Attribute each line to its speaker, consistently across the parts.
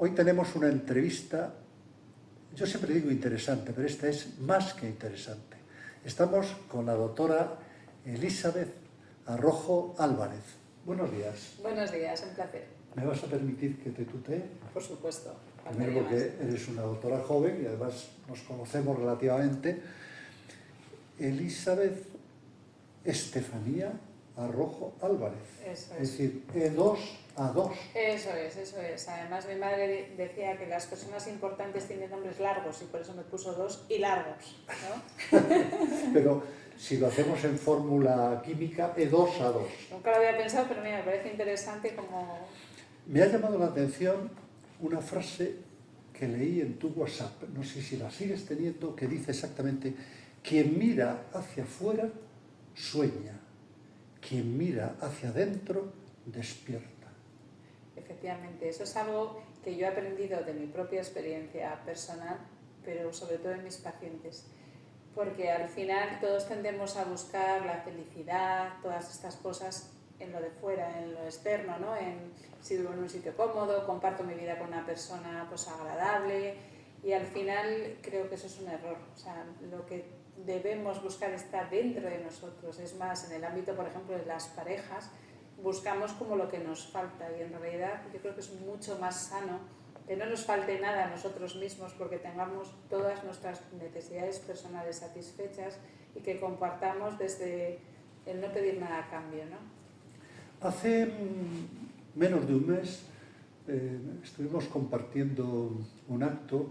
Speaker 1: Hoy tenemos una entrevista, yo siempre digo interesante, pero esta es más que interesante. Estamos con la doctora Elizabeth Arrojo Álvarez. Buenos días.
Speaker 2: Buenos días, un placer.
Speaker 1: ¿Me vas a permitir que te tutee?
Speaker 2: Por supuesto.
Speaker 1: Primero porque eres una doctora joven y además nos conocemos relativamente. Elizabeth Estefanía Arrojo Álvarez.
Speaker 2: Eso es.
Speaker 1: Es decir, E2A2.
Speaker 2: Eso es. Además, mi madre decía que las personas importantes tienen nombres largos y por eso me puso 2 y largos, ¿no?
Speaker 1: Pero si lo hacemos en fórmula química, E2A2.
Speaker 2: Nunca lo había pensado, pero mira, me parece interesante como...
Speaker 1: Me ha llamado la atención una frase que leí en tu WhatsApp, no sé si la sigues teniendo, que dice exactamente: quien mira hacia afuera sueña, quien mira hacia adentro despierta.
Speaker 2: Efectivamente, eso es algo que yo he aprendido de mi propia experiencia personal, pero sobre todo en mis pacientes. Porque al final todos tendemos a buscar la felicidad, todas estas cosas en lo de fuera, en lo externo, ¿no? Si vivo en un sitio cómodo, comparto mi vida con una persona pues agradable, y al final creo que eso es un error. O sea, lo que debemos buscar está dentro de nosotros. Es más, en el ámbito, por ejemplo, de las parejas, buscamos como lo que nos falta, y en realidad yo creo que es mucho más sano que no nos falte nada a nosotros mismos, porque tengamos todas nuestras necesidades personales satisfechas y que compartamos desde el no pedir nada a cambio, ¿no?
Speaker 1: Hace menos de un mes estuvimos compartiendo un acto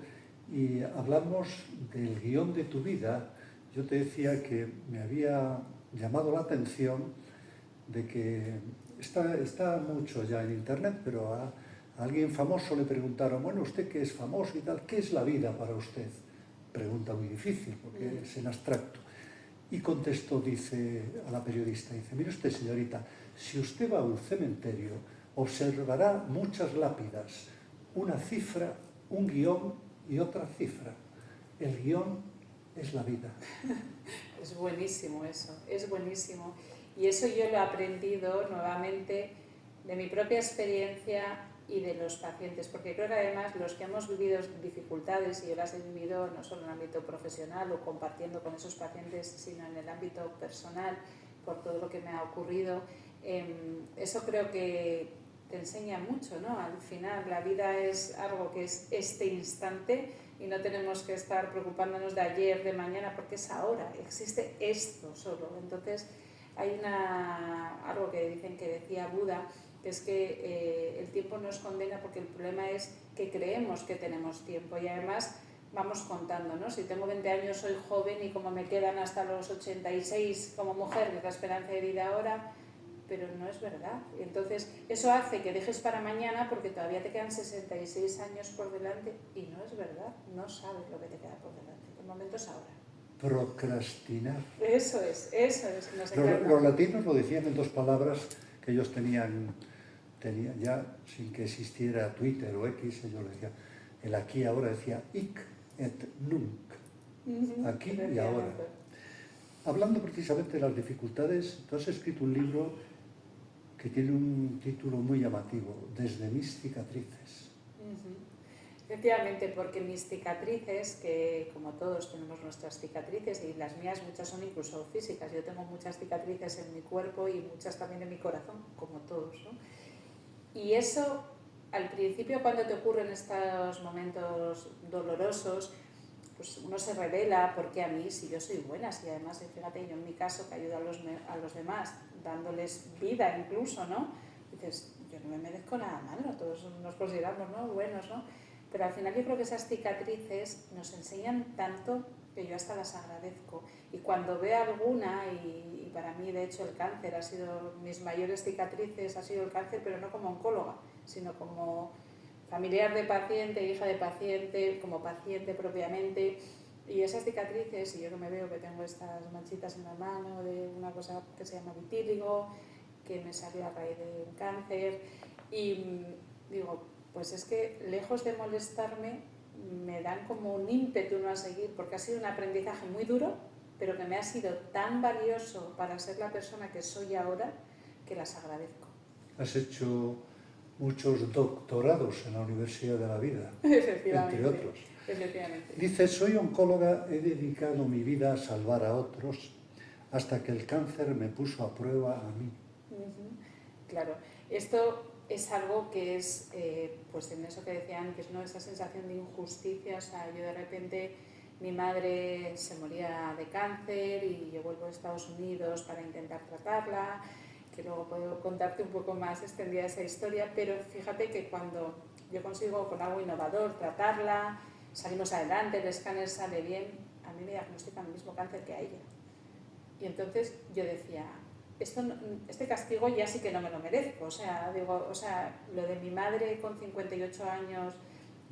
Speaker 1: y hablamos del guión de tu vida. Yo te decía que me había llamado la atención de que está mucho ya en internet, pero a alguien famoso le preguntaron: bueno, usted que es famoso y tal, ¿qué es la vida para usted? Pregunta muy difícil porque es en abstracto. Y contestó, dice, a la periodista, dice: mire usted, señorita, si usted va a un cementerio, observará muchas lápidas, una cifra, un guión y otra cifra. El guión es la vida.
Speaker 2: Es buenísimo eso, es buenísimo. Y eso yo lo he aprendido nuevamente de mi propia experiencia y de los pacientes, porque creo que además los que hemos vivido dificultades, y yo las he vivido no solo en el ámbito profesional o compartiendo con esos pacientes, sino en el ámbito personal, por todo lo que me ha ocurrido, eso creo que te enseña mucho, ¿no? Al final la vida es algo que es este instante y no tenemos que estar preocupándonos de ayer, de mañana, porque es ahora, existe esto solo. Entonces hay algo que dicen que decía Buda, que es que el tiempo nos condena, porque el problema es que creemos que tenemos tiempo y además vamos contando, ¿no? Si tengo 20 años soy joven y como me quedan hasta los 86 como mujer, que es la esperanza de vida ahora, pero no es verdad. Y entonces eso hace que dejes para mañana porque todavía te quedan 66 años por delante, y no es verdad, no sabes lo que te queda por delante. El momento es ahora.
Speaker 1: Procrastinar.
Speaker 2: Eso es.
Speaker 1: Los latinos lo decían en 2 palabras que ellos tenían ya, sin que existiera Twitter o X, ellos decían, el aquí y ahora decía hic et nunc, aquí y ahora. Hablando precisamente de las dificultades, tú has escrito un libro que tiene un título muy llamativo: Desde mis cicatrices.
Speaker 2: Efectivamente, porque mis cicatrices, que como todos tenemos nuestras cicatrices, y las mías muchas son incluso físicas, yo tengo muchas cicatrices en mi cuerpo y muchas también en mi corazón, como todos, ¿no? Y eso, al principio, cuando te ocurren estos momentos dolorosos, pues uno se revela: ¿por qué a mí? Si yo soy buena, si además, fíjate, yo en mi caso, que ayudo a los demás, dándoles vida incluso, ¿no? Dices, yo no me merezco nada malo, todos nos consideramos, ¿no?, buenos, ¿no? Pero al final yo creo que esas cicatrices nos enseñan tanto que yo hasta las agradezco. Y cuando veo alguna, y para mí de hecho el cáncer ha sido, mis mayores cicatrices ha sido el cáncer, pero no como oncóloga, sino como familiar de paciente, hija de paciente, como paciente propiamente. Y esas cicatrices, y yo que me veo que tengo estas manchitas en la mano de una cosa que se llama vitíligo, que me salió a raíz de un cáncer, y digo, pues es que lejos de molestarme, me dan como un ímpetu no a seguir, porque ha sido un aprendizaje muy duro, pero que me ha sido tan valioso para ser la persona que soy ahora, que las agradezco.
Speaker 1: Has hecho muchos doctorados en la Universidad de la Vida, entre otros.
Speaker 2: Efectivamente.
Speaker 1: Dice, soy oncóloga, he dedicado mi vida a salvar a otros hasta que el cáncer me puso a prueba a mí.
Speaker 2: Claro, esto es algo que es, pues en eso que decía antes, ¿no? Esa sensación de injusticia. O sea, yo de repente, mi madre se moría de cáncer y yo vuelvo a Estados Unidos para intentar tratarla, que luego puedo contarte un poco más extendida esa historia, pero fíjate que cuando yo consigo con algo innovador tratarla, salimos adelante, el escáner sale bien, a mí me diagnostican el mismo cáncer que a ella. Y entonces yo decía, este castigo ya sí que no me lo merezco. O sea, lo de mi madre con 58 años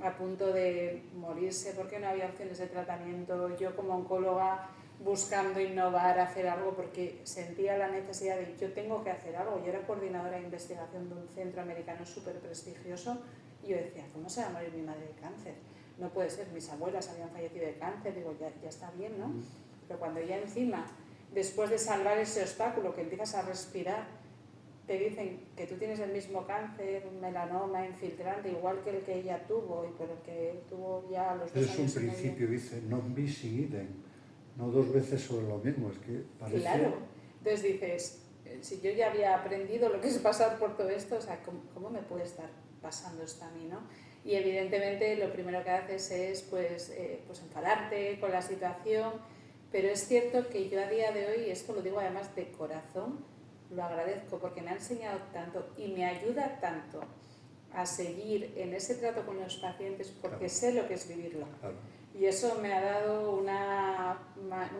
Speaker 2: a punto de morirse porque no había opciones de tratamiento, yo como oncóloga buscando innovar, hacer algo, porque sentía la necesidad de yo tengo que hacer algo. Yo era coordinadora de investigación de un centro americano súper prestigioso y yo decía, ¿cómo se va a morir mi madre de cáncer? No puede ser, mis abuelas habían fallecido de cáncer, digo, ya está bien, ¿no? Pero cuando ya encima, después de salvar ese obstáculo, que empiezas a respirar, te dicen que tú tienes el mismo cáncer, un melanoma infiltrante, igual que el que ella tuvo y por el que tuvo ya a los 2 años.
Speaker 1: Es un principio, dice, non bis in idem, no dos veces sobre lo mismo, es que parece...
Speaker 2: Claro, entonces dices, si yo ya había aprendido lo que es pasar por todo esto, o sea, ¿cómo me puede estar pasando esto a mí, no? Y evidentemente lo primero que haces es pues enfadarte con la situación, pero es cierto que yo a día de hoy, esto lo digo además de corazón, lo agradezco porque me ha enseñado tanto y me ayuda tanto a seguir en ese trato con los pacientes porque claro, sé lo que es vivirlo. Claro. Y eso me ha dado una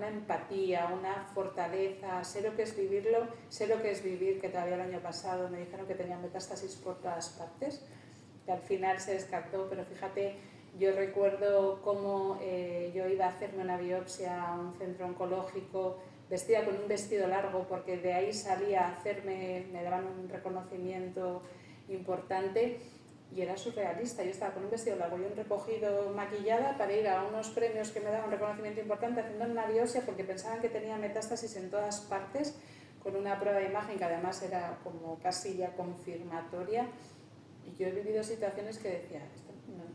Speaker 2: empatía, una fortaleza, sé lo que es vivirlo, sé lo que es vivir, que todavía el año pasado me dijeron que tenía metástasis por todas partes, que al final se descartó, pero fíjate, yo recuerdo cómo yo iba a hacerme una biopsia a un centro oncológico vestida con un vestido largo, porque de ahí salía a hacerme, me daban un reconocimiento importante y era surrealista. Yo estaba con un vestido largo y un recogido maquillada para ir a unos premios que me daban un reconocimiento importante haciendo una biopsia porque pensaban que tenía metástasis en todas partes, con una prueba de imagen que además era como casi ya confirmatoria. Y yo he vivido situaciones que decía, esto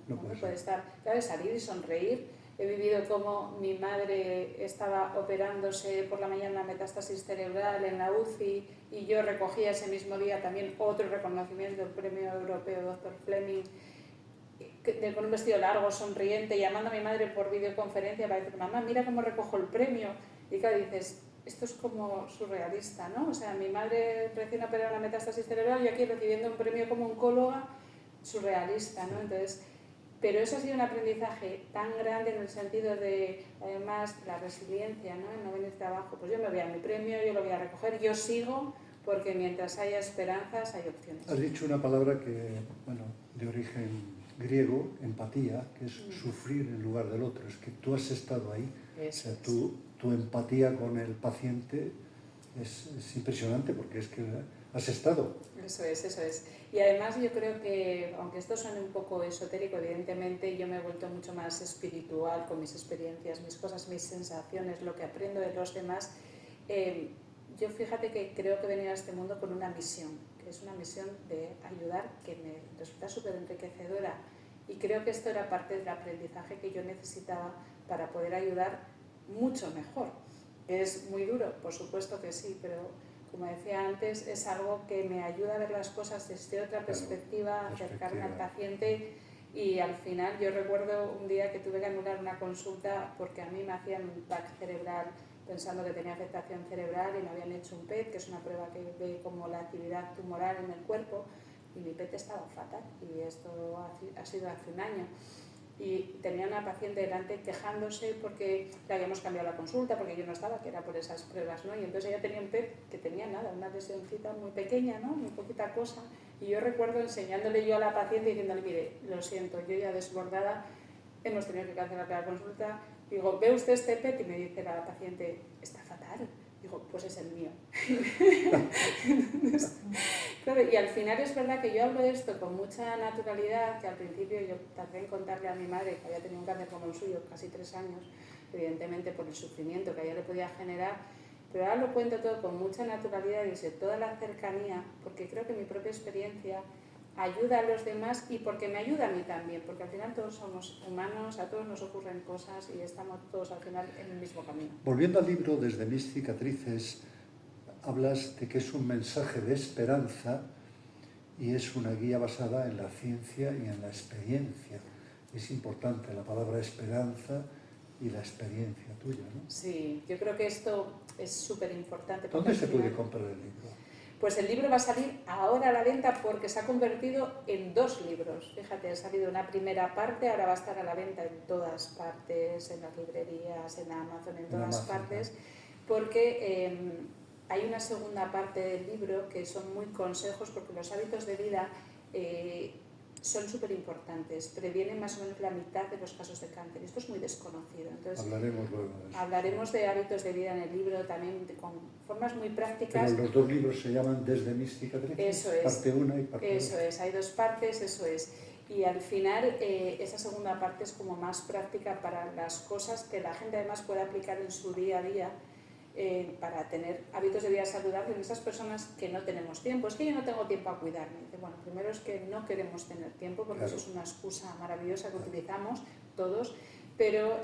Speaker 2: no me puede estar, claro, salir y sonreír. He vivido como mi madre estaba operándose por la mañana una metástasis cerebral en la UCI y yo recogía ese mismo día también otro reconocimiento, el Premio Europeo Dr. Fleming, con un vestido largo, sonriente, llamando a mi madre por videoconferencia para decir, mamá, mira cómo recojo el premio. Y claro, dices, esto es como surrealista, ¿no? O sea, mi madre recién operada una metástasis cerebral y aquí recibiendo un premio como oncóloga, surrealista, ¿no? Entonces, pero eso ha sido un aprendizaje tan grande en el sentido de, además, la resiliencia, ¿no? El no venirte abajo. Pues yo me voy a mi premio, yo lo voy a recoger, yo sigo, porque mientras haya esperanzas hay opciones.
Speaker 1: Has dicho una palabra que, bueno, de origen griego, empatía, que es sufrir en lugar del otro. Es que tú has estado ahí.
Speaker 2: Eso
Speaker 1: o sea, tu empatía con el paciente es impresionante porque es que has estado.
Speaker 2: Eso es. Y además yo creo que, aunque esto suene un poco esotérico, evidentemente yo me he vuelto mucho más espiritual con mis experiencias, mis cosas, mis sensaciones, lo que aprendo de los demás. Yo fíjate que creo que he venido a este mundo con una misión, que es una misión de ayudar, que me resulta súper enriquecedora. Y creo que esto era parte del aprendizaje que yo necesitaba para poder ayudar mucho mejor. ¿Es muy duro? Por supuesto que sí, pero como decía antes, es algo que me ayuda a ver las cosas desde otra perspectiva, acercarme al paciente. Y al final yo recuerdo un día que tuve que anular una consulta porque a mí me hacían un TAC cerebral pensando que tenía afectación cerebral y me habían hecho un PET, que es una prueba que ve como la actividad tumoral en el cuerpo, y mi PET estaba fatal, y esto ha sido hace un año. Y tenía una paciente delante quejándose porque le habíamos cambiado la consulta, porque yo no estaba, que era por esas pruebas, ¿no? Y entonces ella tenía un PET que tenía nada, una lesioncita muy pequeña, ¿no? Muy poquita cosa. Y yo recuerdo enseñándole yo a la paciente y diciéndole, mire, lo siento, yo ya desbordada, hemos tenido que cancelar la consulta. Digo, ¿ve usted este PET? Y me dice la paciente, está fatal. Digo, pues es el mío. Claro, y al final es verdad que yo hablo de esto con mucha naturalidad, que al principio yo tardé en contarle a mi madre que había tenido un cáncer como el suyo, casi 3 años, evidentemente por el sufrimiento que a ella le podía generar, pero ahora lo cuento todo con mucha naturalidad y desde toda la cercanía, porque creo que mi propia experiencia ayuda a los demás y porque me ayuda a mí también, porque al final todos somos humanos, a todos nos ocurren cosas y estamos todos al final en el mismo camino.
Speaker 1: Volviendo al libro Desde mis cicatrices, hablas de que es un mensaje de esperanza y es una guía basada en la ciencia y en la experiencia. Es importante la palabra esperanza y la experiencia tuya, ¿no?
Speaker 2: Sí, yo creo que esto es súper importante.
Speaker 1: ¿Dónde se puede comprar el libro?
Speaker 2: Pues el libro va a salir ahora a la venta porque se ha convertido en 2 libros. Fíjate, ha salido una primera parte, ahora va a estar a la venta en todas partes, en las librerías, en Amazon, en todas partes, porque hay una segunda parte del libro que son muy consejos, porque los hábitos de vida son súper importantes, previenen más o menos la mitad de los casos de cáncer. Esto es muy desconocido. Entonces,
Speaker 1: hablaremos luego de eso.
Speaker 2: Hablaremos de hábitos de vida en el libro, también con formas muy prácticas.
Speaker 1: Pero los 2 libros se llaman Desde mis cicatrices,
Speaker 2: eso es,
Speaker 1: parte 1 y parte 2.
Speaker 2: Eso es, hay 2 partes, eso es. Y al final esa segunda parte es como más práctica para las cosas que la gente además puede aplicar en su día a día para tener hábitos de vida saludables en esas personas que no tenemos tiempo. Es que yo no tengo tiempo a cuidarme. Dice, bueno, primero es que no queremos tener tiempo porque eso es una excusa maravillosa que utilizamos todos, pero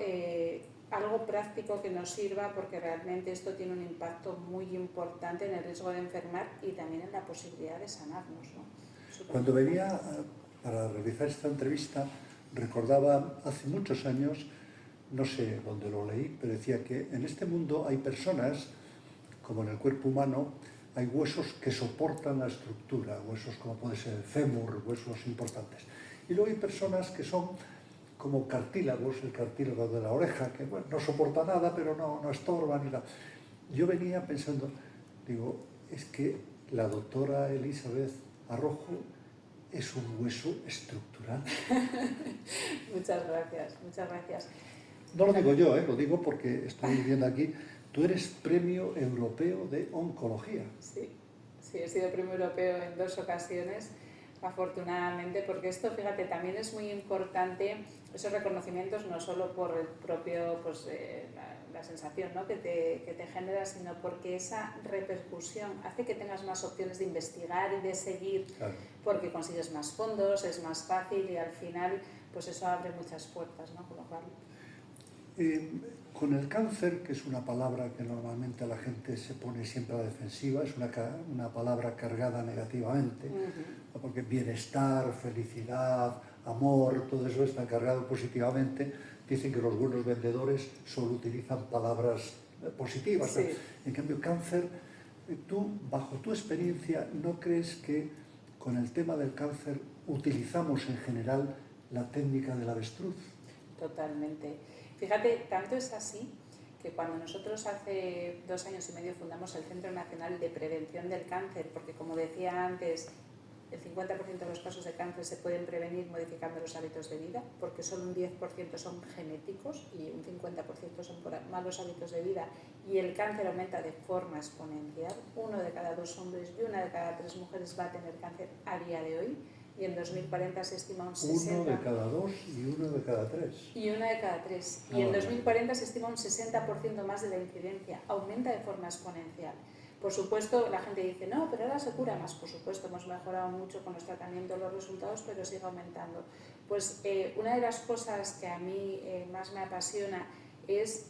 Speaker 2: algo práctico que nos sirva porque realmente esto tiene un impacto muy importante en el riesgo de enfermar y también en la posibilidad de sanarnos, ¿no?
Speaker 1: Cuando venía para realizar esta entrevista recordaba hace muchos años, no sé dónde lo leí, pero decía que en este mundo hay personas, como en el cuerpo humano, hay huesos que soportan la estructura, huesos como puede ser el fémur, huesos importantes. Y luego hay personas que son como cartílagos, el cartílago de la oreja, que bueno, no soporta nada, pero no estorba ni nada. Yo venía pensando, digo, es que la doctora Elizabeth Arrojo es un hueso estructural.
Speaker 2: Muchas gracias, muchas gracias.
Speaker 1: No lo digo yo, lo digo porque estoy viendo aquí, tú eres Premio Europeo de Oncología.
Speaker 2: Sí, sí, he sido Premio Europeo en 2 ocasiones, afortunadamente, porque esto, fíjate, también es muy importante, esos reconocimientos, no solo por el propio, pues, la sensación, ¿no?, que te genera, sino porque esa repercusión hace que tengas más opciones de investigar y de seguir, claro, porque consigues más fondos, es más fácil y al final pues eso abre muchas puertas, ¿no? Con lo cual...
Speaker 1: Con el cáncer, que es una palabra que normalmente la gente se pone siempre a la defensiva, es una palabra cargada negativamente, ¿no? Porque bienestar, felicidad, amor, todo eso está cargado positivamente. Dicen que los buenos vendedores solo utilizan palabras positivas.
Speaker 2: Sí.
Speaker 1: En cambio, cáncer, tú, bajo tu experiencia, ¿no crees que con el tema del cáncer utilizamos en general la técnica del avestruz?
Speaker 2: Totalmente. Fíjate, tanto es así que cuando nosotros hace 2 años y medio fundamos el Centro Nacional de Prevención del Cáncer, porque como decía antes, el 50% de los casos de cáncer se pueden prevenir modificando los hábitos de vida, porque solo un 10% son genéticos y un 50% son por malos hábitos de vida, y el cáncer aumenta de forma exponencial. 1 de cada 2 hombres y 1 de cada 3 mujeres va a tener cáncer a día de hoy, y en 2040 se estima un 60%.
Speaker 1: 1 de cada 2 y 1 de cada 3.
Speaker 2: Y 1 de cada 3. Y en 2040 se estima un 60% más de la incidencia. Aumenta de forma exponencial. Por supuesto, la gente dice, no, pero ahora se cura más. Por supuesto, hemos mejorado mucho con los tratamientos, los resultados, pero sigue aumentando. Pues una de las cosas que a mí más me apasiona es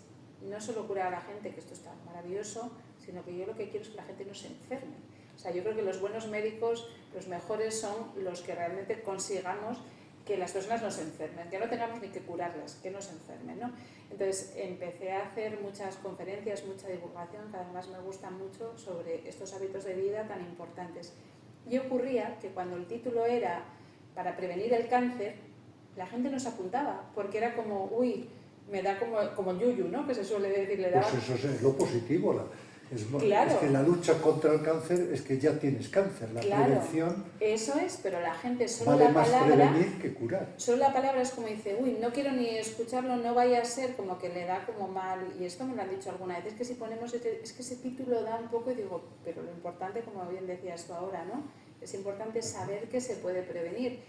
Speaker 2: no solo curar a la gente, que esto está maravilloso, sino que yo lo que quiero es que la gente no se enferme. O sea, yo creo que los buenos médicos, los mejores son los que realmente consigamos que las personas no se enfermen, que no tengamos ni que curarlas, que no se enfermen, ¿no? Entonces empecé a hacer muchas conferencias, mucha divulgación, que además me gusta mucho, sobre estos hábitos de vida tan importantes. Y ocurría que cuando el título era para prevenir el cáncer, la gente no se apuntaba, porque era como, uy, me da como yuyu, ¿no?, que se suele decir, le daba...
Speaker 1: Pues eso es lo positivo,
Speaker 2: Claro.
Speaker 1: Es que la lucha contra el cáncer es que ya tienes cáncer, la prevención...
Speaker 2: Eso es, pero la gente solo
Speaker 1: vale
Speaker 2: la
Speaker 1: más
Speaker 2: palabra...
Speaker 1: prevenir que curar.
Speaker 2: Solo la palabra es como dice, uy, no quiero ni escucharlo, no vaya a ser, como que le da como mal, y esto me lo han dicho alguna vez, es que si ponemos, es que ese título da un poco, y digo, pero lo importante, como bien decías tú ahora, ¿no?, es importante saber que se puede prevenir.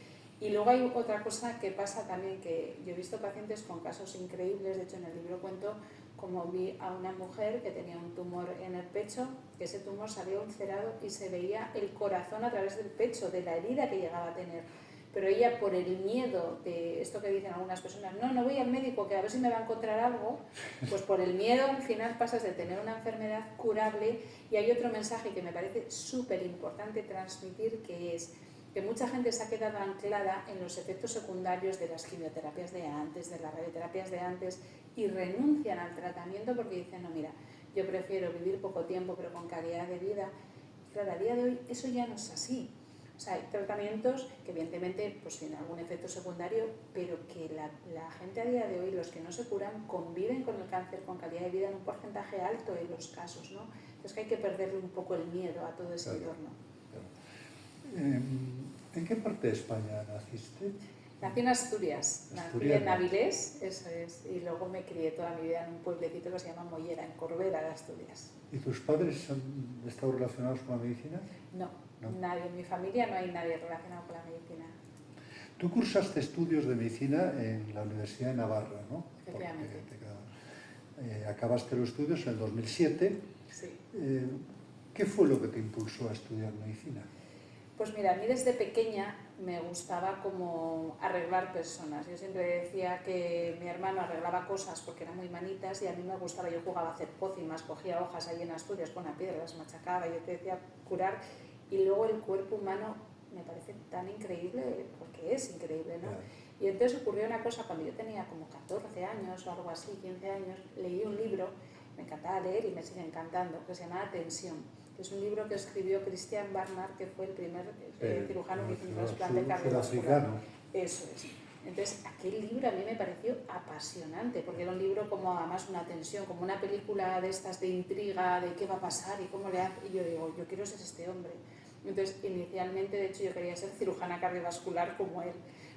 Speaker 2: Y luego hay otra cosa que pasa también, que yo he visto pacientes con casos increíbles, de hecho en el libro cuento como vi a una mujer que tenía un tumor en el pecho, que ese tumor se había ulcerado y se veía el corazón a través del pecho, de la herida que llegaba a tener. Pero ella, por el miedo de esto que dicen algunas personas, no voy al médico, que a ver si me va a encontrar algo, pues por el miedo al final pasas de tener una enfermedad curable. Y hay otro mensaje que me parece súper importante transmitir, que es que mucha gente se ha quedado anclada en los efectos secundarios de las quimioterapias de antes, de las radioterapias de antes, y renuncian al tratamiento porque dicen, no, mira, yo prefiero vivir poco tiempo pero con calidad de vida. Y claro, a día de hoy eso ya no es así. O sea, hay tratamientos que evidentemente pues tienen algún efecto secundario, pero que la gente a día de hoy, los que no se curan, conviven con el cáncer con calidad de vida en un porcentaje alto en los casos, ¿no? Entonces que hay que perderle un poco el miedo a todo ese entorno.
Speaker 1: ¿En qué parte de España naciste?
Speaker 2: Nací en Asturias, nací en Avilés, eso es, y luego me crié toda mi vida en un pueblecito que se llama Mollera, en Corbera de Asturias.
Speaker 1: ¿Y tus padres han estado relacionados con la medicina?
Speaker 2: No, nadie, en mi familia no hay nadie relacionado con la medicina.
Speaker 1: Tú cursaste estudios de medicina en la Universidad de Navarra, ¿no?
Speaker 2: Efectivamente.
Speaker 1: Acabaste los estudios en el 2007.
Speaker 2: Sí.
Speaker 1: ¿Qué fue lo que te impulsó a estudiar medicina?
Speaker 2: Pues mira, a mí desde pequeña me gustaba como arreglar personas. Yo siempre decía que mi hermano arreglaba cosas porque eran muy manitas y a mí me gustaba, yo jugaba a hacer pócimas, cogía hojas ahí en Asturias con una piedra, las machacaba y yo te decía curar. Y luego el cuerpo humano me parece tan increíble, porque es increíble, ¿no?
Speaker 1: Claro.
Speaker 2: Y entonces ocurrió una cosa, cuando yo tenía como 14 años o algo así, 15 años, leí un libro, me encantaba leer y me sigue encantando, que se llama Tensión. Es un libro que escribió Christian Barnard, que fue el primer cirujano que hizo un trasplante cardiovascular. Eso es. Entonces, aquel libro a mí me pareció apasionante, porque era un libro como además una tensión, como una película de estas de intriga, de qué va a pasar y cómo le hace. Y yo digo, yo quiero ser este hombre. Entonces, inicialmente, de hecho, yo quería ser cirujana cardiovascular como él.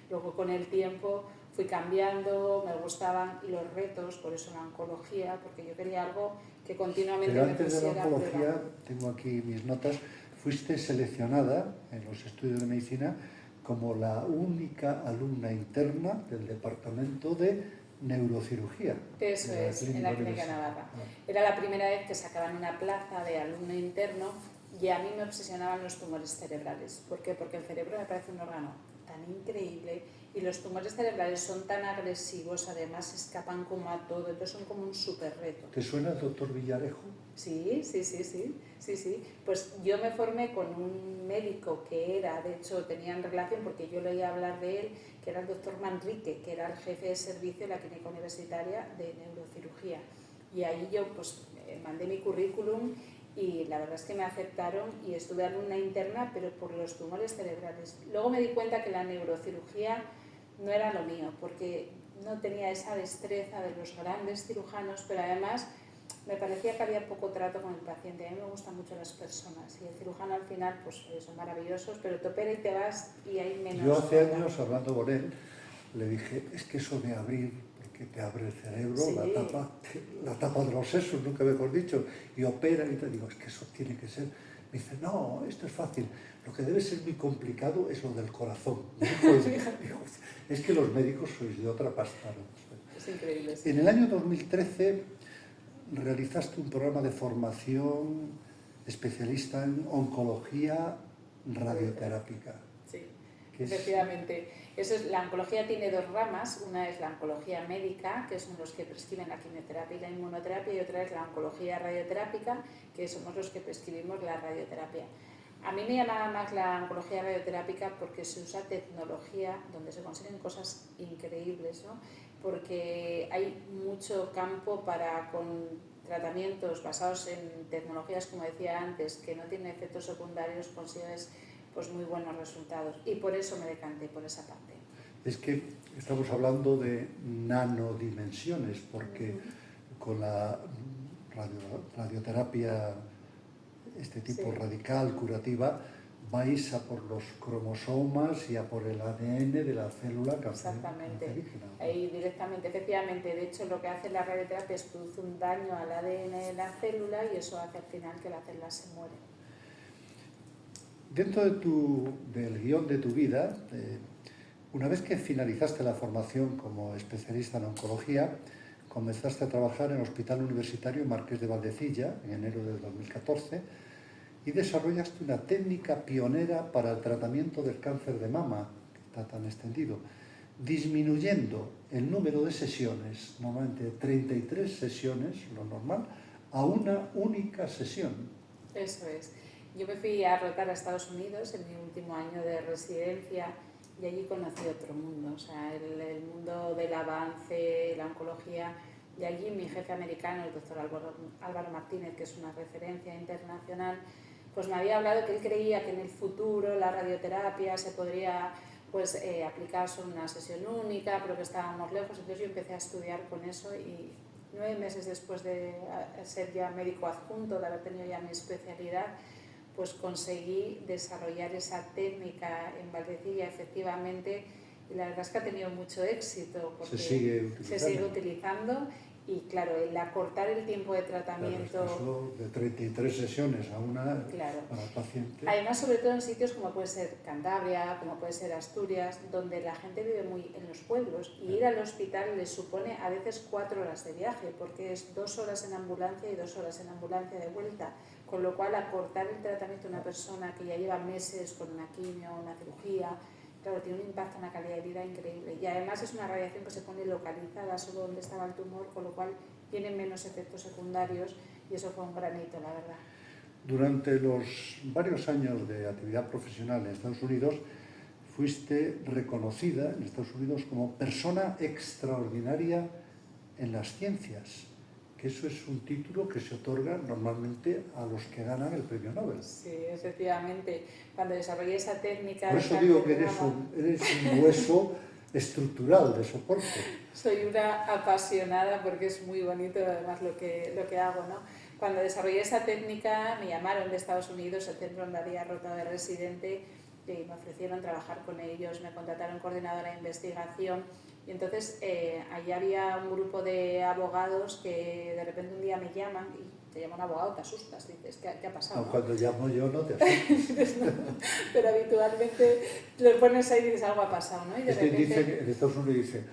Speaker 2: Luego, con el tiempo, fui cambiando, me gustaban los retos, por eso la oncología, porque yo quería algo que continuamente
Speaker 1: Pero
Speaker 2: me
Speaker 1: antes de la
Speaker 2: pusiera
Speaker 1: oncología,
Speaker 2: prueba.
Speaker 1: tengo aquí mis notas, fuiste seleccionada en los estudios de medicina como la única alumna interna del departamento de neurocirugía.
Speaker 2: Eso es, en la Clínica Navarra. Era la primera vez que sacaban una plaza de alumno interno y a mí me obsesionaban los tumores cerebrales. ¿Por qué? Porque el cerebro me parece un órgano tan increíble y los tumores cerebrales son tan agresivos, además escapan como a todo, entonces son como un súper reto.
Speaker 1: ¿Te suena el doctor Villarejo?
Speaker 2: Sí. Pues yo me formé con un médico que era, de hecho tenían relación porque yo le oía hablar de él, que era el doctor Manrique, que era el jefe de servicio de la Clínica Universitaria de Neurocirugía. Y ahí yo pues mandé mi currículum y la verdad es que me aceptaron y estuve alumna interna, pero por los tumores cerebrales. Luego me di cuenta que la neurocirugía no era lo mío, porque no tenía esa destreza de los grandes cirujanos, pero además me parecía que había poco trato con el paciente. A mí me gustan mucho las personas y el cirujano al final pues son maravillosos, pero te opera y te vas y hay menos.
Speaker 1: Yo hace años, hablando con él, le dije, es que eso de abrir, porque te abre el cerebro,
Speaker 2: Sí.
Speaker 1: la tapa de los sesos, nunca mejor dicho, y opera y te digo, es que eso tiene que ser. Me dice, no, esto es fácil, lo que debe ser muy complicado es lo del corazón. Dijo, es que los médicos sois de otra pasta, ¿no?
Speaker 2: Es increíble. Sí.
Speaker 1: En el año 2013 realizaste un programa de formación especialista en oncología radioterápica.
Speaker 2: Sí, efectivamente. La oncología tiene dos ramas, una es la oncología médica, que son los que prescriben la quimioterapia y la inmunoterapia, y otra es la oncología radioterápica, que somos los que prescribimos la radioterapia. A mí me llamaba más la oncología radioterápica porque se usa tecnología donde se consiguen cosas increíbles, ¿no? Porque hay mucho campo para, con tratamientos basados en tecnologías, como decía antes, que no tienen efectos secundarios, consigues pues muy buenos resultados y por eso me decanté por esa parte.
Speaker 1: Es que estamos hablando de nanodimensiones, porque con la radioterapia, este tipo radical, curativa, vais a por los cromosomas y a por el ADN de la célula cancerígena.
Speaker 2: Exactamente, ahí directamente, efectivamente. De hecho, lo que hace la radioterapia es producir un daño al ADN de la célula y eso hace al final que la célula se muere.
Speaker 1: Dentro del guión de tu vida, una vez que finalizaste la formación como especialista en oncología, comenzaste a trabajar en el Hospital Universitario Marqués de Valdecilla en enero del 2014 y desarrollaste una técnica pionera para el tratamiento del cáncer de mama, que está tan extendido, disminuyendo el número de sesiones, normalmente 33 sesiones, lo normal, a una única sesión.
Speaker 2: Eso es. Yo me fui a rotar a Estados Unidos en mi último año de residencia y allí conocí otro mundo, o sea, el mundo del avance, la oncología. Y allí mi jefe americano, el doctor Álvaro Martínez, que es una referencia internacional, pues me había hablado que él creía que en el futuro la radioterapia se podría aplicar sobre una sesión única, pero que estábamos lejos. Entonces yo empecé a estudiar con eso y 9 meses después de ser ya médico adjunto, de haber tenido ya mi especialidad, pues conseguí desarrollar esa técnica en Valdecilla efectivamente, y la verdad es que ha tenido mucho éxito porque se sigue utilizando. Y claro, el acortar el tiempo de tratamiento...
Speaker 1: Claro, de 33 sesiones a una
Speaker 2: claro.
Speaker 1: Para el paciente.
Speaker 2: Además, sobre todo en sitios como puede ser Cantabria, como puede ser Asturias, donde la gente vive muy en los pueblos y ir al hospital les supone a veces 4 horas de viaje, porque es 2 horas en ambulancia y 2 horas en ambulancia de vuelta. Con lo cual, acortar el tratamiento de una persona que ya lleva meses con una quimio o una cirugía, claro, tiene un impacto en la calidad de vida increíble. Y además es una radiación que se pone localizada solo donde estaba el tumor, con lo cual tiene menos efectos secundarios y eso fue un gran hito, la verdad.
Speaker 1: Durante los varios años de actividad profesional en Estados Unidos, fuiste reconocida en Estados Unidos como persona extraordinaria en las ciencias, que eso es un título que se otorga normalmente a los que ganan el premio Nobel.
Speaker 2: Sí, efectivamente. Cuando desarrollé esa técnica...
Speaker 1: Por eso digo que eres un hueso estructural de soporte.
Speaker 2: Soy una apasionada porque es muy bonito además lo que hago, ¿no? Cuando desarrollé esa técnica me llamaron de Estados Unidos, el centro donde había rotado de residente, y me ofrecieron trabajar con ellos, me contrataron coordinadora de investigación y entonces allí había un grupo de abogados que de repente un día me llaman y te llama un abogado, te asustas, dices, ¿qué ha pasado?
Speaker 1: No, cuando llamo yo no te asustas.
Speaker 2: No, pero habitualmente lo pones ahí y dices, algo ha pasado, ¿no? Y de repente...
Speaker 1: Dice que en Estados Unidos dice,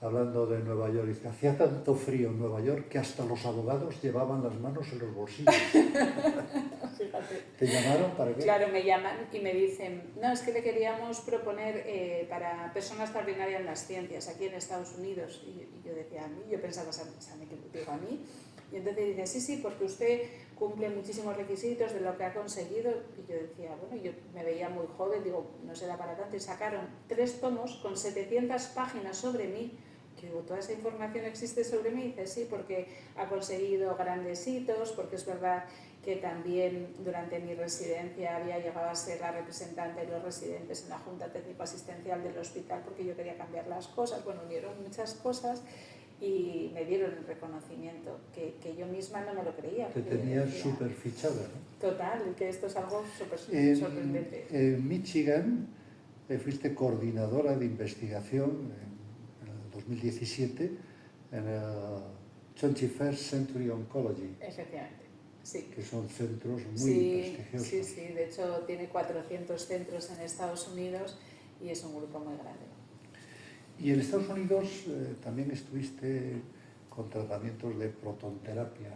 Speaker 1: hablando de Nueva York, dice, hacía tanto frío en Nueva York que hasta los abogados llevaban las manos en los bolsillos.
Speaker 2: Fíjate.
Speaker 1: ¿Te llamaron para qué?
Speaker 2: Claro, me llaman y me dicen, no, es que le queríamos proponer para persona extraordinaria en las ciencias aquí en Estados Unidos. Y yo decía, a mí, yo pensaba, digo, a mí. Y entonces dice, sí, porque usted cumple muchísimos requisitos de lo que ha conseguido. Y yo decía, bueno, yo me veía muy joven, digo, no será para tanto. Y sacaron 3 tomos con 700 páginas sobre mí. Que digo, ¿toda esa información existe sobre mí? Y dice, sí, porque ha conseguido grandes hitos, porque es verdad que también durante mi residencia había llegado a ser la representante de los residentes en la Junta Técnico Asistencial del hospital porque yo quería cambiar las cosas. Bueno, unieron muchas cosas y me dieron el reconocimiento que yo misma no me lo creía.
Speaker 1: Te tenías súper fichada, ¿no?
Speaker 2: Total, que esto es algo súper sorprendente.
Speaker 1: En Michigan fuiste coordinadora de investigación en el 2017 en el 21st Century Oncology.
Speaker 2: Efectivamente. Sí.
Speaker 1: Que son centros muy prestigiosos.
Speaker 2: Sí, de hecho tiene 400 centros en Estados Unidos y es un grupo muy grande.
Speaker 1: Y en Estados Unidos también estuviste con tratamientos de protonterapia.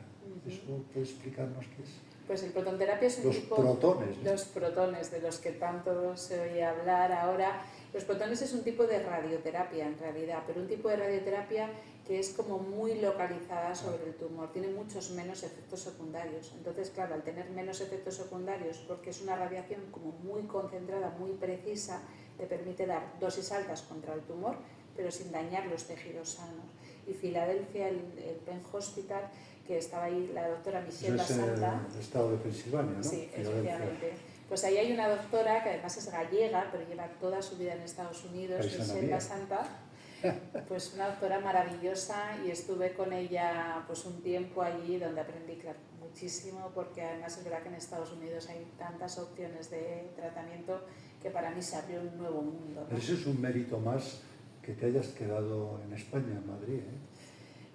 Speaker 1: ¿Eso puedes explicarnos qué es?
Speaker 2: Pues el protonterapia es un tipo...
Speaker 1: Protones, ¿no?
Speaker 2: Los protones, de los que tanto se oye hablar ahora. Los protones es un tipo de radioterapia en realidad, pero un tipo de radioterapia que es como muy localizada sobre el tumor, tiene muchos menos efectos secundarios. Entonces, claro, al tener menos efectos secundarios, porque es una radiación como muy concentrada, muy precisa, le permite dar dosis altas contra el tumor, pero sin dañar los tejidos sanos. Y Filadelfia, el Penn Hospital, que estaba ahí la doctora Michelle Basanta.
Speaker 1: Es el estado de Pensilvania, ¿no?
Speaker 2: Sí, efectivamente. Pues ahí hay una doctora que además es gallega, pero lleva toda su vida en Estados Unidos, Michelle Basanta. Pues una doctora maravillosa y estuve con ella pues un tiempo allí donde aprendí muchísimo porque además es verdad que en Estados Unidos hay tantas opciones de tratamiento que para mí se abrió un nuevo mundo, ¿no?
Speaker 1: Pero eso es un mérito más que te hayas quedado en España, en Madrid, ¿eh?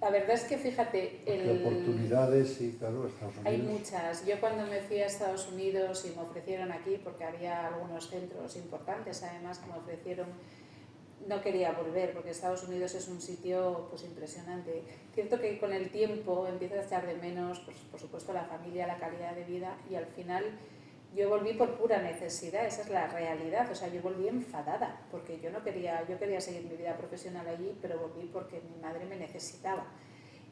Speaker 2: La verdad es que fíjate,
Speaker 1: oportunidades y claro, Estados Unidos.
Speaker 2: Hay muchas. Yo cuando me fui a Estados Unidos y me ofrecieron aquí, porque había algunos centros importantes además que me ofrecieron no quería volver, porque Estados Unidos es un sitio pues impresionante. Cierto que con el tiempo empiezas a echar de menos, pues, por supuesto, la familia, la calidad de vida, y al final yo volví por pura necesidad, esa es la realidad. O sea, yo volví enfadada, porque yo quería seguir mi vida profesional allí, pero volví porque mi madre me necesitaba.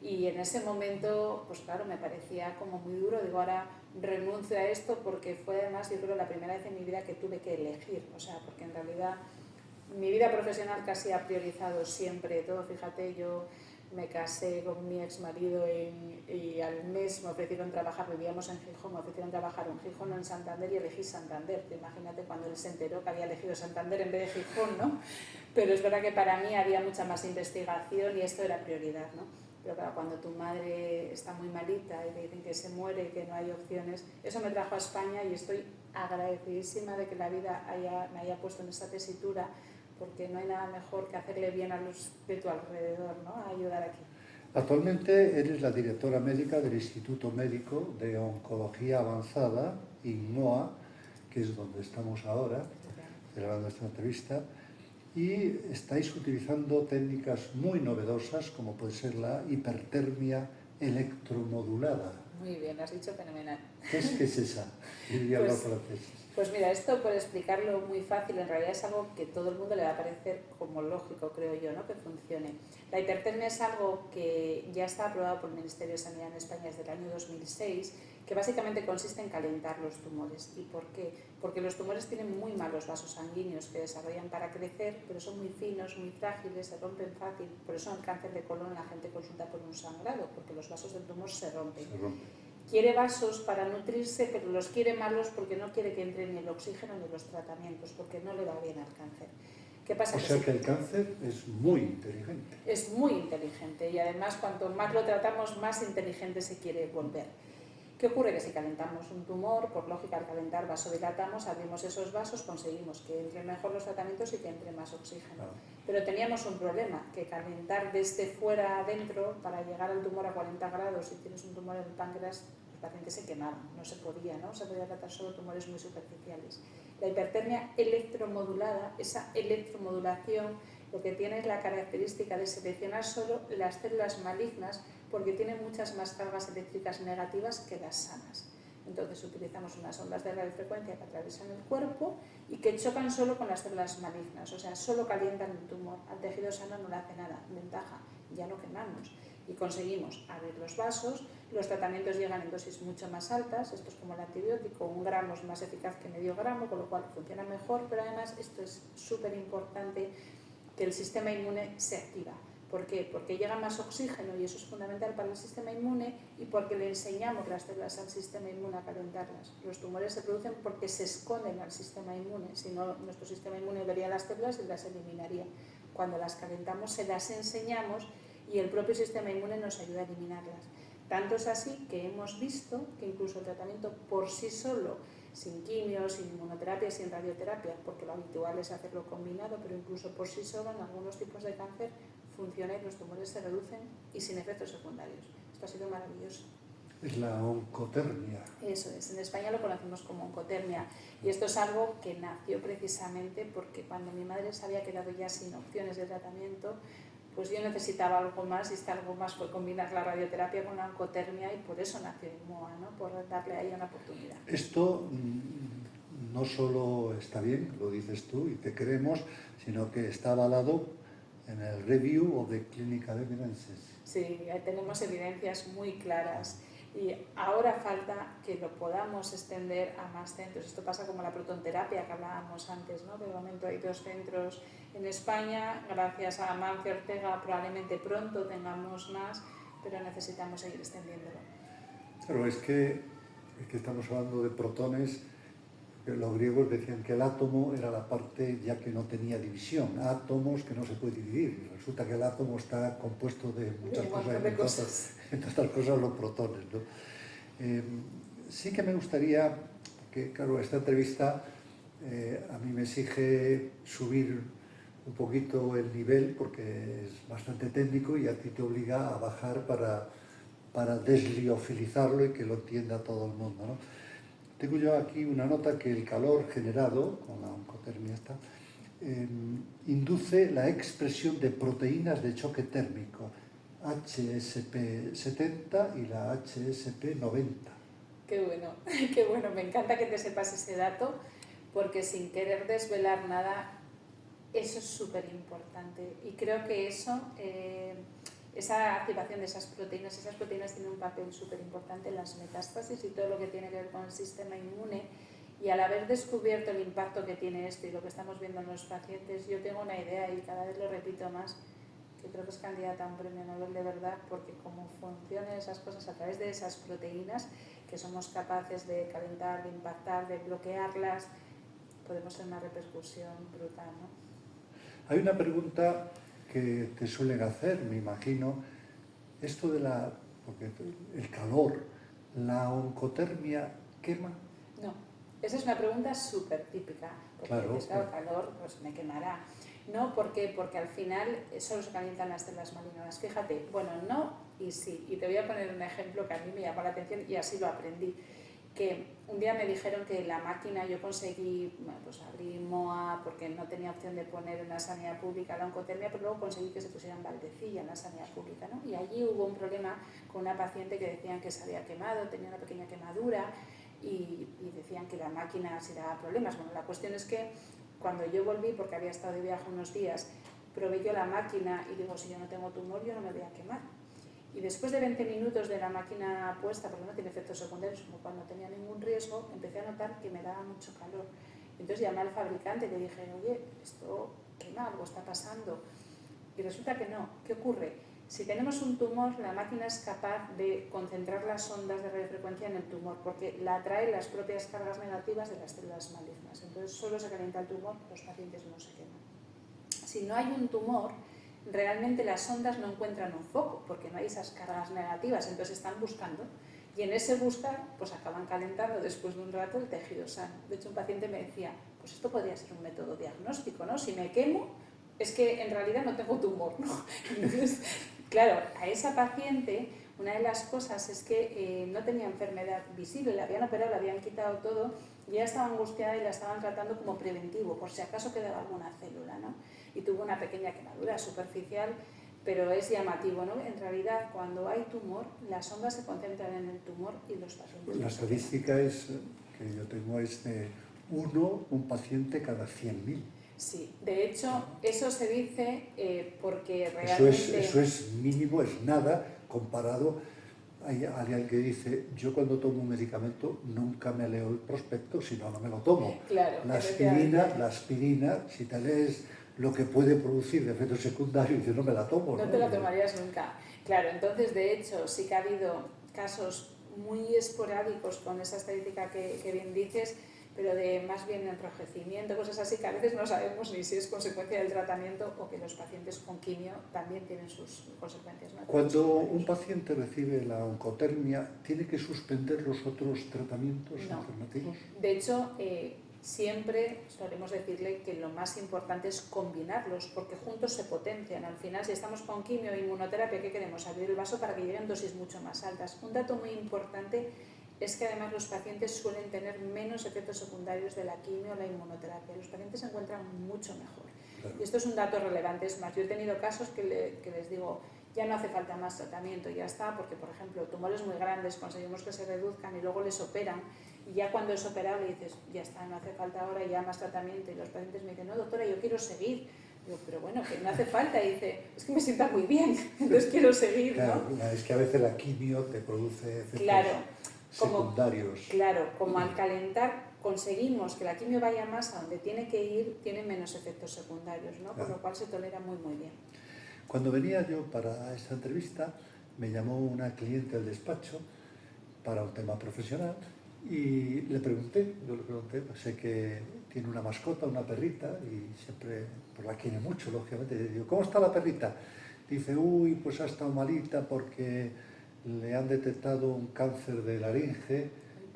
Speaker 2: Y en ese momento, pues claro, me parecía como muy duro. Digo, ahora renuncio a esto, porque fue además, yo creo, la primera vez en mi vida que tuve que elegir. O sea, porque en realidad mi vida profesional casi ha priorizado siempre todo. Fíjate, yo me casé con mi ex marido y al mes me ofrecieron trabajar, vivíamos en Gijón, me ofrecieron trabajar en Gijón o en Santander, y elegí Santander. Imagínate cuando él se enteró que había elegido Santander en vez de Gijón, ¿no? Pero es verdad que para mí había mucha más investigación y esto era prioridad, ¿no? Pero claro, cuando tu madre está muy malita y le dicen que se muere, que no hay opciones, eso me trajo a España, y estoy agradecidísima de que la vida me haya puesto en esta tesitura, porque no hay nada mejor que hacerle bien a los de tu alrededor, ¿no? A ayudar aquí.
Speaker 1: Actualmente eres la directora médica del Instituto Médico de Oncología Avanzada, INMOA, que es donde estamos ahora, celebrando esta entrevista, y estáis utilizando técnicas muy novedosas, como puede ser la hipertermia electromodulada.
Speaker 2: Muy bien, has dicho fenomenal.
Speaker 1: ¿Qué es esa? Dirían los franceses.
Speaker 2: Pues mira, esto, por explicarlo muy fácil, en realidad es algo que todo el mundo le va a parecer como lógico, creo yo, ¿no? Que funcione. La hipertermia es algo que ya está aprobado por el Ministerio de Sanidad en España desde el año 2006, que básicamente consiste en calentar los tumores. ¿Y por qué? Porque los tumores tienen muy malos vasos sanguíneos que desarrollan para crecer, pero son muy finos, muy frágiles, se rompen fácil. Por eso en el cáncer de colon la gente consulta por un sangrado, porque los vasos del tumor se rompen. Quiere vasos para nutrirse, pero los quiere malos porque no quiere que entre ni el oxígeno ni los tratamientos, porque no le va bien al cáncer. ¿Qué pasa?
Speaker 1: O sea que el cáncer es muy inteligente.
Speaker 2: Es muy inteligente, y además cuanto más lo tratamos, más inteligente se quiere volver. ¿Qué ocurre? Que si calentamos un tumor, por lógica, al calentar vasodilatamos, abrimos esos vasos, conseguimos que entren mejor los tratamientos y que entre más oxígeno. Pero teníamos un problema, que calentar desde fuera a adentro, para llegar al tumor a 40 grados, si tienes un tumor en el páncreas, los pacientes se quemaban, no se podía, ¿no? Se podía tratar solo tumores muy superficiales. La hipertermia electromodulada, esa electromodulación, lo que tiene es la característica de seleccionar solo las células malignas, porque tienen muchas más cargas eléctricas negativas que las sanas. Entonces utilizamos unas ondas de radiofrecuencia que atraviesan el cuerpo y que chocan solo con las células malignas, o sea, solo calientan el tumor. Al tejido sano no le hace nada. Ventaja, ya no quemamos. Y conseguimos abrir los vasos. Los tratamientos llegan en dosis mucho más altas. Esto es como el antibiótico, 1 gramo es más eficaz que medio gramo, con lo cual funciona mejor, pero además esto es súper importante, que el sistema inmune se activa. ¿Por qué? Porque llega más oxígeno, y eso es fundamental para el sistema inmune, y porque le enseñamos las células al sistema inmune a calentarlas. Los tumores se producen porque se esconden al sistema inmune, si no, nuestro sistema inmune vería las células y las eliminaría. Cuando las calentamos, se las enseñamos, y el propio sistema inmune nos ayuda a eliminarlas. Tanto es así que hemos visto que incluso el tratamiento por sí solo, sin quimio, sin inmunoterapia, sin radioterapia, porque lo habitual es hacerlo combinado, pero incluso por sí solo en algunos tipos de cáncer funciona y los tumores se reducen y sin efectos secundarios. Esto ha sido maravilloso.
Speaker 1: Es la oncotermia.
Speaker 2: Eso es, en España lo conocemos como oncotermia, y esto es algo que nació precisamente porque cuando mi madre se había quedado ya sin opciones de tratamiento, pues yo necesitaba algo más, y este algo más fue combinar la radioterapia con la oncotermia, y por eso nació INMOA, ¿no? Por darle ahí una oportunidad.
Speaker 1: Esto no solo está bien, lo dices tú y te queremos, sino que está avalado en el Review of the Clinical Evidences.
Speaker 2: Sí, tenemos evidencias muy claras, y ahora falta que lo podamos extender a más centros. Esto pasa como la protonterapia que hablábamos antes, ¿no? De momento hay 2 centros en España, gracias a Amancio Ortega probablemente pronto tengamos más, pero necesitamos seguir extendiéndolo.
Speaker 1: Pero es que estamos hablando de protones. Los griegos decían que el átomo era la parte ya que no tenía división, átomos que no se puede dividir. Resulta que el átomo está compuesto de muchas cosas, entre otras cosas los protones, ¿no? Sí que me gustaría, que claro, esta entrevista a mí me exige subir un poquito el nivel porque es bastante técnico, y a ti te obliga a bajar para desliofilizarlo y que lo entienda todo el mundo, ¿no? Tengo yo aquí una nota que el calor generado con la oncotermia induce la expresión de proteínas de choque térmico, HSP70 y la HSP90.
Speaker 2: Qué bueno, qué bueno. Me encanta que te sepas ese dato, porque sin querer desvelar nada, eso es súper importante. Y creo que eso, esa activación de esas proteínas tienen un papel súper importante en las metástasis y todo lo que tiene que ver con el sistema inmune. Y al haber descubierto el impacto que tiene esto y lo que estamos viendo en los pacientes, yo tengo una idea y cada vez lo repito más, que creo que es candidata a un premio Nobel de verdad, porque como funcionan esas cosas a través de esas proteínas, que somos capaces de calentar, de impactar, de bloquearlas, podemos tener una repercusión brutal, ¿no?
Speaker 1: Hay una pregunta que te suelen hacer, me imagino, esto de porque el calor, ¿la oncotermia quema?
Speaker 2: No, esa es una pregunta súper típica, porque
Speaker 1: Claro,
Speaker 2: dices, claro, calor, pues me quemará. No, ¿por qué? Porque al final solo se calientan las células malignas. Fíjate, bueno, no y sí. Y te voy a poner un ejemplo que a mí me llamó la atención y así lo aprendí. Que un día me dijeron que la máquina, yo conseguí, bueno, pues abrí MOA porque no tenía opción de poner en la sanidad pública la oncotermia, pero luego conseguí que se pusiera en Valdecilla, en la sanidad pública, ¿no? Y allí hubo un problema con una paciente que decían que se había quemado, tenía una pequeña quemadura y decían que la máquina sí daba problemas. Bueno, la cuestión es que cuando yo volví, porque había estado de viaje unos días, probé yo la máquina y digo, si yo no tengo tumor, yo no me voy a quemar. Y después de 20 minutos de la máquina puesta, porque no tiene efectos secundarios, como cuando no tenía ningún riesgo, empecé a notar que me daba mucho calor. Entonces llamé al fabricante y le dije, oye, esto quema, algo está pasando. Y resulta que no. ¿Qué ocurre? Si tenemos un tumor, la máquina es capaz de concentrar las ondas de radiofrecuencia en el tumor, porque la atrae las propias cargas negativas de las células malignas. Entonces solo se calienta el tumor, los pacientes no se queman. Si no hay un tumor, realmente las ondas no encuentran un foco, porque no hay esas cargas negativas, entonces están buscando. Y en ese buscar, pues acaban calentando después de un rato el tejido sano. De hecho, un paciente me decía, pues esto podría ser un método diagnóstico, ¿no? Si me quemo, es que en realidad no tengo tumor, ¿no? Entonces, claro, a esa paciente una de las cosas es que no tenía enfermedad visible, la habían operado, le habían quitado todo y ella estaba angustiada y la estaban tratando como preventivo, por si acaso quedaba alguna célula, ¿no? Y tuvo una pequeña quemadura superficial, pero es llamativo, ¿no? En realidad, cuando hay tumor, las ondas se concentran en el tumor y los pacientes...
Speaker 1: La estadística que yo tengo es de un paciente cada 100.000.
Speaker 2: Sí, de hecho, eso se dice porque realmente...
Speaker 1: Eso es mínimo, es nada comparado. Hay alguien que dice, yo cuando tomo un medicamento nunca me leo el prospecto, si no, no me lo tomo.
Speaker 2: Claro,
Speaker 1: la aspirina, si te lees lo que puede producir de efectos secundarios, yo no me la tomo.
Speaker 2: No te la tomarías nunca. Claro, entonces de hecho sí que ha habido casos muy esporádicos con esa estadística que bien dices, pero de más bien enrojecimiento, cosas así que a veces no sabemos ni si es consecuencia del tratamiento o que los pacientes con quimio también tienen sus consecuencias, ¿no?
Speaker 1: Cuando un paciente recibe la oncotermia, ¿tiene que suspender los otros tratamientos alternativos?
Speaker 2: De hecho, siempre solemos decirle que lo más importante es combinarlos, porque juntos se potencian. Al final, si estamos con quimio e inmunoterapia, ¿qué queremos? Abrir el vaso para que lleguen dosis mucho más altas. Un dato muy importante es que además los pacientes suelen tener menos efectos secundarios de la quimio o la inmunoterapia. Los pacientes se encuentran mucho mejor. Claro. Y esto es un dato relevante. Es más, yo he tenido casos que les digo, ya no hace falta más tratamiento, ya está, porque por ejemplo, tumores muy grandes conseguimos que se reduzcan y luego les operan y ya cuando es operable dices, ya está, no hace falta ahora ya más tratamiento y los pacientes me dicen, no doctora, yo quiero seguir. Digo, pero bueno, que no hace falta. Y dice, es que me sienta muy bien, entonces quiero seguir,
Speaker 1: claro,
Speaker 2: ¿no?
Speaker 1: Es que a veces la quimio te produce efectos secundarios.
Speaker 2: Como al calentar conseguimos que la quimio vaya más a donde tiene que ir, tiene menos efectos secundarios, ¿no? Con lo cual se tolera muy, muy bien.
Speaker 1: Cuando venía yo para esta entrevista, me llamó una cliente al despacho para un tema profesional y yo le pregunté, sé que tiene una mascota, una perrita, y siempre pues, la quiere mucho, lógicamente. Le digo, ¿cómo está la perrita? Dice, pues ha estado malita porque le han detectado un cáncer de laringe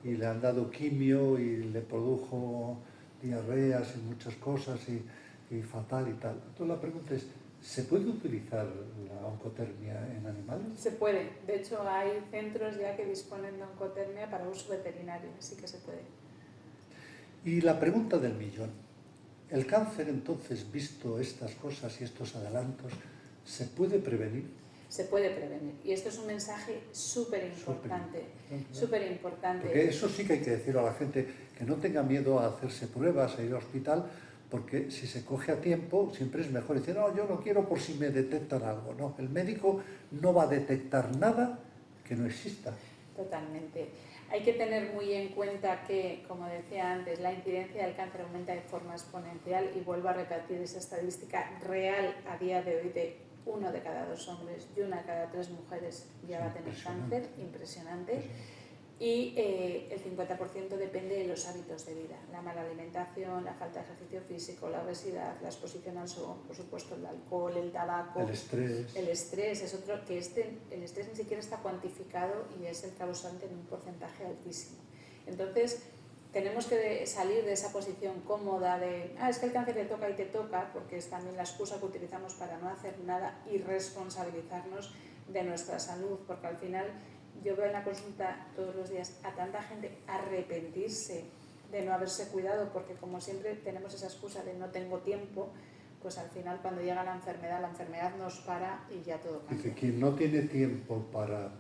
Speaker 1: y le han dado quimio y le produjo diarreas y muchas cosas y fatal y tal. Entonces la pregunta es, ¿se puede utilizar la oncotermia en animales?
Speaker 2: Se puede. De hecho, hay centros ya que disponen de oncotermia para uso veterinario, así que se puede.
Speaker 1: Y la pregunta del millón. El cáncer, entonces, visto estas cosas y estos adelantos, ¿se puede prevenir?
Speaker 2: Se puede prevenir. Y esto es un mensaje súper importante.
Speaker 1: Porque eso sí que hay que decirlo a la gente, que no tenga miedo a hacerse pruebas, a ir al hospital, porque si se coge a tiempo, siempre es mejor decir, no, yo no quiero por si me detectan algo. No, el médico no va a detectar nada que no exista.
Speaker 2: Totalmente. Hay que tener muy en cuenta que, como decía antes, la incidencia del cáncer aumenta de forma exponencial y vuelvo a repetir esa estadística real a día de hoy de 1 de cada 2 hombres y 1 de cada 3 mujeres ya va a tener cáncer, impresionante. Y el 50% depende de los hábitos de vida, la mala alimentación, la falta de ejercicio físico, la obesidad, la exposición al sol, por supuesto el alcohol, el tabaco,
Speaker 1: el estrés.
Speaker 2: El estrés es otro que el estrés ni siquiera está cuantificado y es el causante en un porcentaje altísimo. Entonces tenemos que salir de esa posición cómoda de es que el cáncer te toca y te toca, porque es también la excusa que utilizamos para no hacer nada y responsabilizarnos de nuestra salud, porque al final yo veo en la consulta todos los días a tanta gente arrepentirse de no haberse cuidado, porque como siempre tenemos esa excusa de no tengo tiempo, pues al final cuando llega la enfermedad nos para y ya todo cambia.
Speaker 1: Dice, quien no tiene tiempo para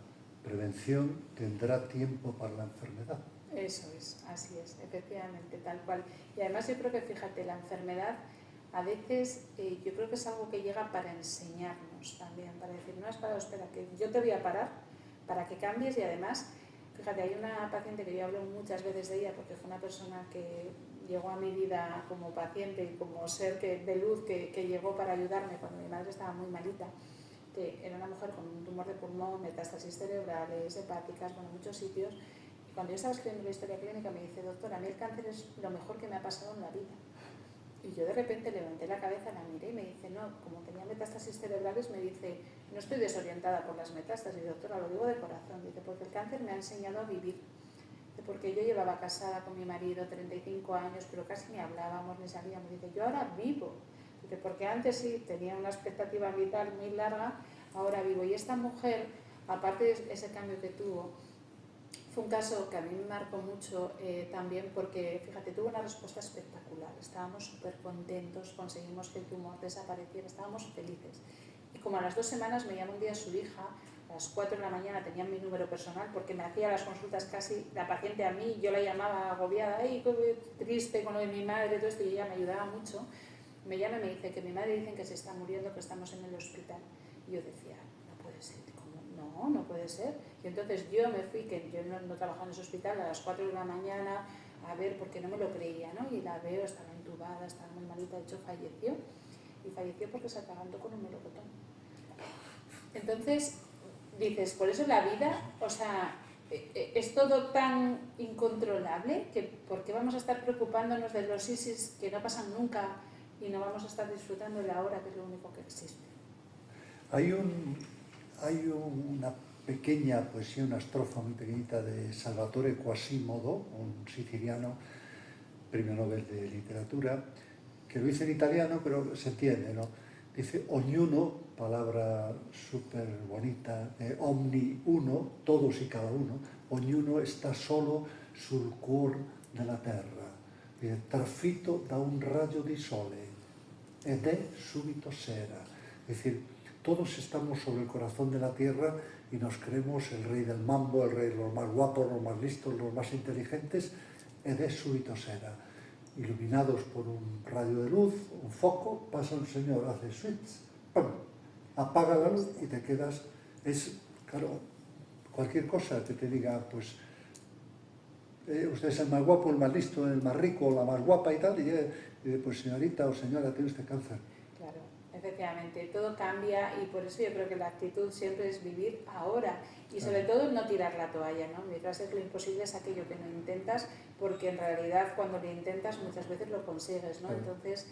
Speaker 1: prevención tendrá tiempo para la enfermedad.
Speaker 2: Eso es, así es, efectivamente, tal cual. Y además yo creo que, fíjate, la enfermedad a veces yo creo que es algo que llega para enseñarnos también, para decir, no es para, espera, que yo te voy a parar para que cambies. Y además, fíjate, hay una paciente que yo hablo muchas veces de ella porque fue una persona que llegó a mi vida como paciente y como ser de luz que llegó para ayudarme cuando mi madre estaba muy malita, que era una mujer con un tumor de pulmón, metástasis cerebrales, hepáticas, bueno, muchos sitios. Y cuando yo estaba escribiendo la historia clínica me dice, doctora, a mí el cáncer es lo mejor que me ha pasado en la vida. Y yo de repente levanté la cabeza, la miré y me dice, no, como tenía metástasis cerebrales, me dice, no estoy desorientada por las metástasis, doctora, lo digo de corazón. Dice, porque el cáncer me ha enseñado a vivir. Dice, porque yo llevaba casada con mi marido 35 años, pero casi ni hablábamos ni salíamos. Dice, yo ahora vivo. Dice, porque antes sí tenía una expectativa vital muy larga, ahora vivo. Y esta mujer, aparte de ese cambio que tuvo, fue un caso que a mí me marcó mucho también porque, fíjate, tuvo una respuesta espectacular. Estábamos súper contentos, conseguimos que el tumor desapareciera, estábamos felices. Y como a las 2 semanas me llama un día su hija, a las 4 de la mañana tenía mi número personal porque me hacía las consultas casi la paciente a mí, yo la llamaba agobiada, ¡ay, qué triste con lo de mi madre! Todo esto, y ella me ayudaba mucho. Me llama y me dice que mi madre dicen que se está muriendo, que estamos en el hospital. Y yo decía, no puede ser. No puede ser. Y entonces yo me fui, que yo no trabajaba en ese hospital, a las 4 de la mañana a ver, porque no me lo creía, ¿no? Y la veo, estaba intubada, estaba muy malita, de hecho falleció. Y falleció porque se atragantó con un melocotón. Entonces, dices, por eso la vida, o sea, es todo tan incontrolable que ¿por qué vamos a estar preocupándonos de los ISIS que no pasan nunca y no vamos a estar disfrutando de la hora, que es lo único que existe?
Speaker 1: Hay una pequeña poesía, una estrofa muy pequeñita de Salvatore Quasimodo, un siciliano, premio Nobel de Literatura, que lo dice en italiano, pero se entiende, ¿no? Dice, ognuno, palabra súper bonita, omni uno, todos y cada uno, ognuno está solo sul cuor della terra, trafitto da un raggio di sole, ed è subito sera. Es decir, todos estamos sobre el corazón de la tierra y nos creemos el rey del mambo, el rey de los más guapos, los más listos, los más inteligentes, ed è subito sera. Iluminados por un rayo de luz, un foco, pasa un señor, hace switch, ¡pum!, apaga la luz y te quedas. Es, claro, cualquier cosa que te diga, pues, usted es el más guapo, el más listo, el más rico, la más guapa y tal, y pues señorita o señora, tiene usted cáncer.
Speaker 2: Claro, efectivamente, todo cambia y por eso yo creo que la actitud siempre es vivir ahora y sobre todo no tirar la toalla, ¿no? Mi frase es: lo imposible es aquello que no intentas, porque en realidad cuando lo intentas muchas veces lo consigues, ¿no? Entonces,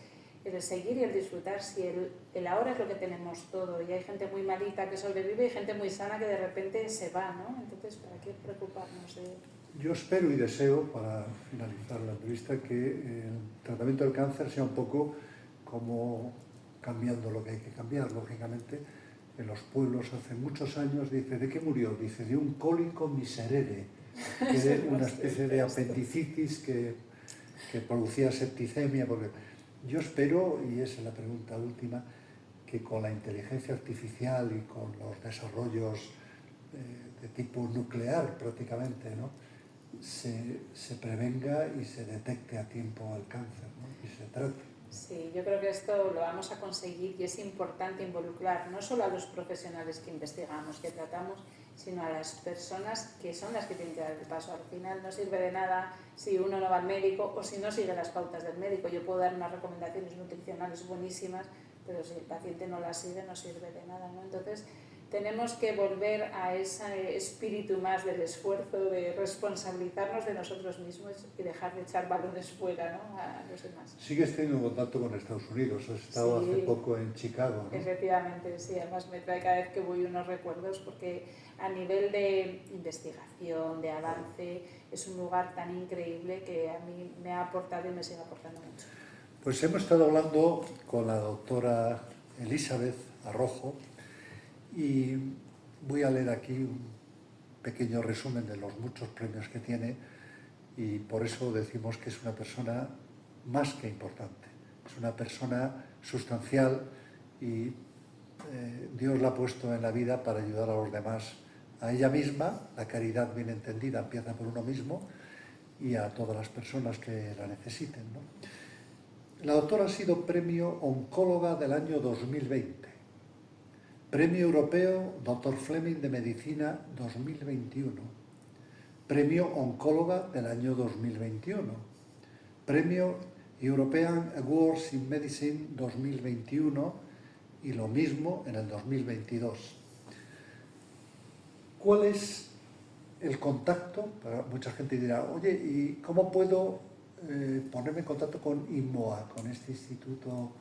Speaker 2: el seguir y el disfrutar, si el ahora es lo que tenemos todo, y hay gente muy malita que sobrevive y gente muy sana que de repente se va, ¿no? Entonces, ¿para qué preocuparnos de...?
Speaker 1: Yo espero y deseo, para finalizar la entrevista, que el tratamiento del cáncer sea un poco como cambiando lo que hay que cambiar, lógicamente. En los pueblos hace muchos años, dice, ¿de qué murió? Dice, de un cólico miserere, que era una especie de apendicitis que producía septicemia, porque Yo espero, y esa es la pregunta última, que con la inteligencia artificial y con los desarrollos de tipo nuclear prácticamente, ¿no?, se prevenga y se detecte a tiempo el cáncer, ¿no?, y se trate.
Speaker 2: Sí, yo creo que esto lo vamos a conseguir y es importante involucrar no solo a los profesionales que investigamos, que tratamos, sino a las personas que son las que tienen que dar el paso. Al final no sirve de nada si uno no va al médico o si no sigue las pautas del médico. Yo puedo dar unas recomendaciones nutricionales buenísimas, pero si el paciente no las sigue no sirve de nada, ¿no? Entonces tenemos que volver a ese espíritu más del esfuerzo, de responsabilizarnos de nosotros mismos y dejar de echar balones fuera, ¿no?, a los demás.
Speaker 1: Sigues teniendo contacto con Estados Unidos, has estado
Speaker 2: Sí,
Speaker 1: hace poco en Chicago, ¿no?
Speaker 2: efectivamente, sí, además me trae cada vez que voy unos recuerdos porque a nivel de investigación, de avance, es un lugar tan increíble que a mí me ha aportado y me sigue aportando mucho.
Speaker 1: Pues hemos estado hablando con la doctora Elizabeth Arrojo y voy a leer aquí un pequeño resumen de los muchos premios que tiene y por eso decimos que es una persona más que importante, es una persona sustancial y Dios la ha puesto en la vida para ayudar a los demás, a ella misma, la caridad bien entendida empieza por uno mismo y a todas las personas que la necesiten, ¿no? La doctora ha sido Premio Oncóloga del año 2020, Premio Europeo Dr. Fleming de Medicina 2021, Premio Oncóloga del año 2021, Premio European Awards in Medicine 2021 y lo mismo en el 2022. ¿Cuál es el contacto? Para mucha gente dirá, oye, ¿y cómo puedo ponerme en contacto con INMOA, con este instituto?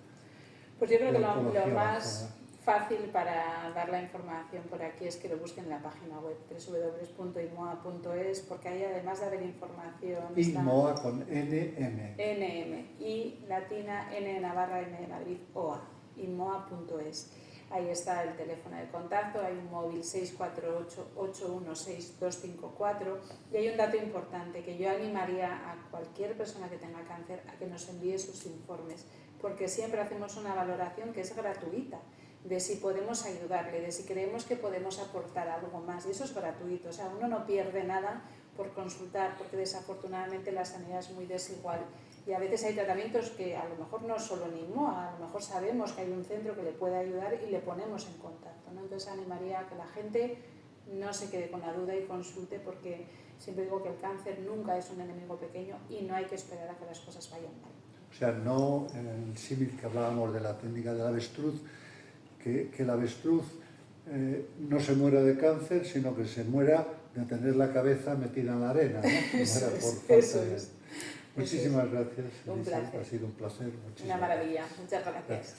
Speaker 2: Pues yo creo que lo
Speaker 1: oncología
Speaker 2: más fácil para dar la información por aquí es que lo busquen en la página web www.inmoa.es, porque ahí además de haber información
Speaker 1: INMOA con NM.
Speaker 2: NM y latina N de Navarra, M de Madrid, OA, inmoa.es. Ahí está el teléfono de contacto, hay un móvil 648-816-254 y hay un dato importante que yo animaría a cualquier persona que tenga cáncer a que nos envíe sus informes, porque siempre hacemos una valoración que es gratuita de si podemos ayudarle, de si creemos que podemos aportar algo más, y eso es gratuito, o sea, uno no pierde nada por consultar, porque desafortunadamente la sanidad es muy desigual y a veces hay tratamientos que a lo mejor no solo en INMOA, a lo mejor sabemos que hay un centro que le puede ayudar y le ponemos en contacto, ¿no? Entonces animaría a que la gente no se quede con la duda y consulte, porque siempre digo que el cáncer nunca es un enemigo pequeño y no hay que esperar a que las cosas vayan mal.
Speaker 1: O sea, no en el símil que hablábamos de la técnica del avestruz, que el avestruz no se muera de cáncer, sino que se muera de tener la cabeza metida en la arena, ¿no?
Speaker 2: Eso es.
Speaker 1: Muchísimas gracias,
Speaker 2: Un
Speaker 1: Elisa.
Speaker 2: placer.
Speaker 1: Ha sido un placer.
Speaker 2: Una maravilla. Muchas gracias.